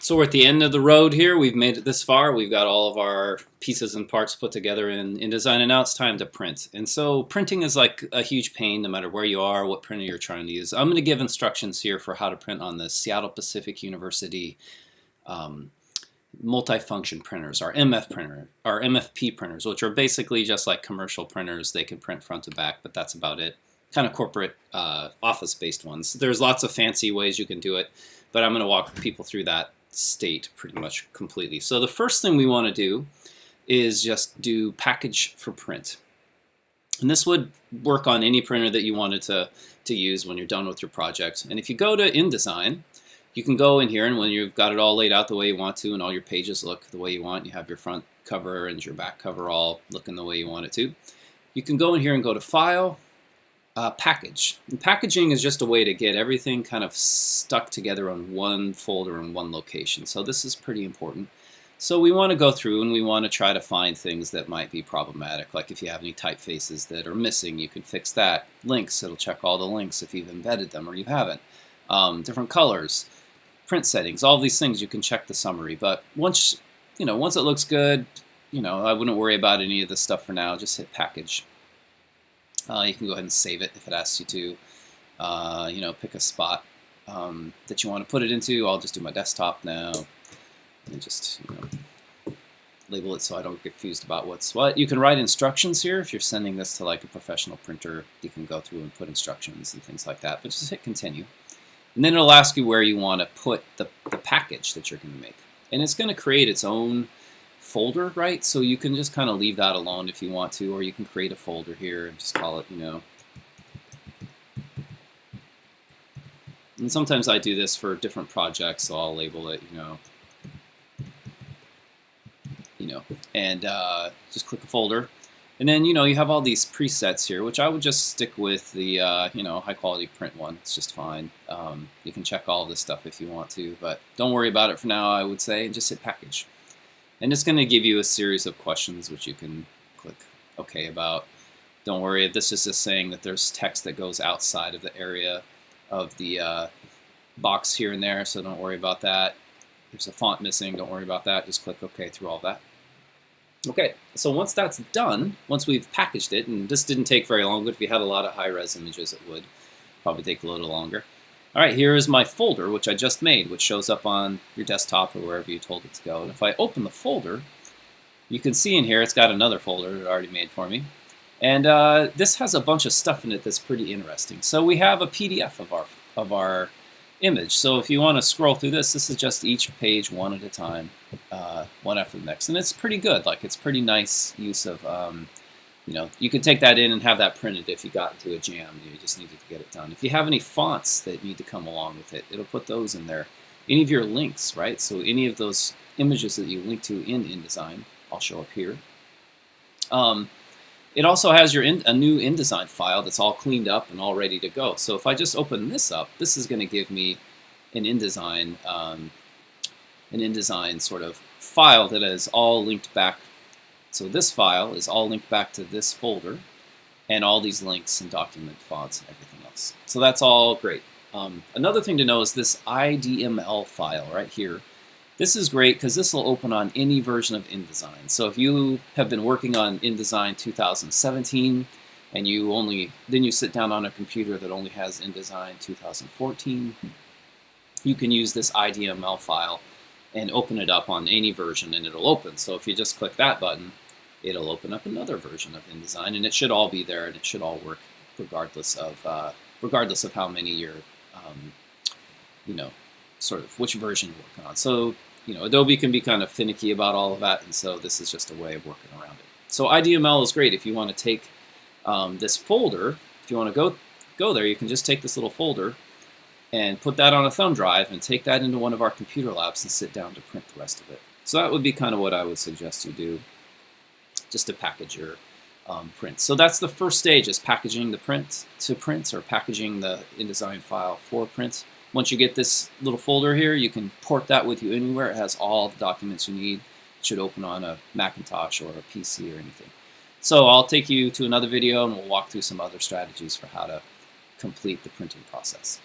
So we're at the end of the road here. We've made it this far. We've got all of our pieces and parts put together in InDesign, and now it's time to print. And so printing is like a huge pain no matter where you are, what printer you're trying to use. I'm going to give instructions here for how to print on the Seattle Pacific University multifunction printers, our MFP printers, which are basically just like commercial printers. They can print front to back, but that's about it. Kind of corporate office-based ones. There's lots of fancy ways you can do it, but I'm going to walk people through that state pretty much completely. So the first thing we want to do is just do package for print. And this would work on any printer that you wanted to use when you're done with your project. And if you go to InDesign, you can go in here, and when you've got it all laid out the way you want to and all your pages look the way you want, you have your front cover and your back cover all looking the way you want it to, you can go in here and go to File, Package. And packaging is just a way to get everything kind of stuck together on one folder in one location. So this is pretty important. So we want to go through and we want to try to find things that might be problematic. Like if you have any typefaces that are missing, you can fix that. Links, it'll check all the links if you've embedded them or you haven't. Different colors, print settings, all these things you can check the summary. But once it looks good, I wouldn't worry about any of this stuff for now. Just hit Package. You can go ahead and save it if it asks you to. Pick a spot that you want to put it into. I'll just do my desktop now, and just label it so I don't get confused about what's what. You can write instructions here if you're sending this to like a professional printer. You can go through and put instructions and things like that. But just hit Continue, and then it'll ask you where you want to put the package that you're going to make, and it's going to create its own folder, right? So you can just kind of leave that alone if you want to, or you can create a folder here and just call it, And sometimes I do this for different projects, so I'll label it, and just click a folder. And then, you have all these presets here, which I would just stick with the, high quality print one. It's just fine. You can check all this stuff if you want to, but don't worry about it for now, I would say, and just hit Package. And it's going to give you a series of questions which you can click OK about. Don't worry, this is just saying that there's text that goes outside of the area of the box here and there, so don't worry about that. There's a font missing, don't worry about that. Just click OK through all that. Okay, so once that's done, once we've packaged it, and this didn't take very long, but if you had a lot of high-res images, it would probably take a little longer. All right, here is my folder, which I just made, which shows up on your desktop or wherever you told it to go. And if I open the folder, you can see in here it's got another folder it already made for me. And this has a bunch of stuff in it that's pretty interesting. So we have a PDF of our image. So if you want to scroll through this is just each page one at a time, one after the next. And it's pretty good. Like, it's pretty nice use of you could take that in and have that printed if you got into a jam. You just needed to get it done. If you have any fonts that need to come along with it, it'll put those in there. Any of your links, right? So any of those images that you link to in InDesign, I'll show up here. It also has a new InDesign file that's all cleaned up and all ready to go. So if I just open this up, this is going to give me an InDesign sort of file that is all linked back. So this file is all linked back to this folder and all these links and document fonts and everything else. So that's all great. Another thing to know is this IDML file right here. This is great because this will open on any version of InDesign. So if you have been working on InDesign 2017 and then you sit down on a computer that only has InDesign 2014, you can use this IDML file and open it up on any version and it'll open. So if you just click that button, it'll open up another version of InDesign, and it should all be there and it should all work regardless of how many you're, sort of which version you're working on. So, Adobe can be kind of finicky about all of that, and so this is just a way of working around it. So IDML is great if you want to take this folder. If you want to go there, you can just take this little folder and put that on a thumb drive and take that into one of our computer labs and sit down to print the rest of it. So that would be kind of what I would suggest you do, just to package your print. So that's the first stage, is packaging the print to print, or packaging the InDesign file for print. Once you get this little folder here, you can port that with you anywhere. It has all the documents you need. It should open on a Macintosh or a PC or anything. So I'll take you to another video and we'll walk through some other strategies for how to complete the printing process.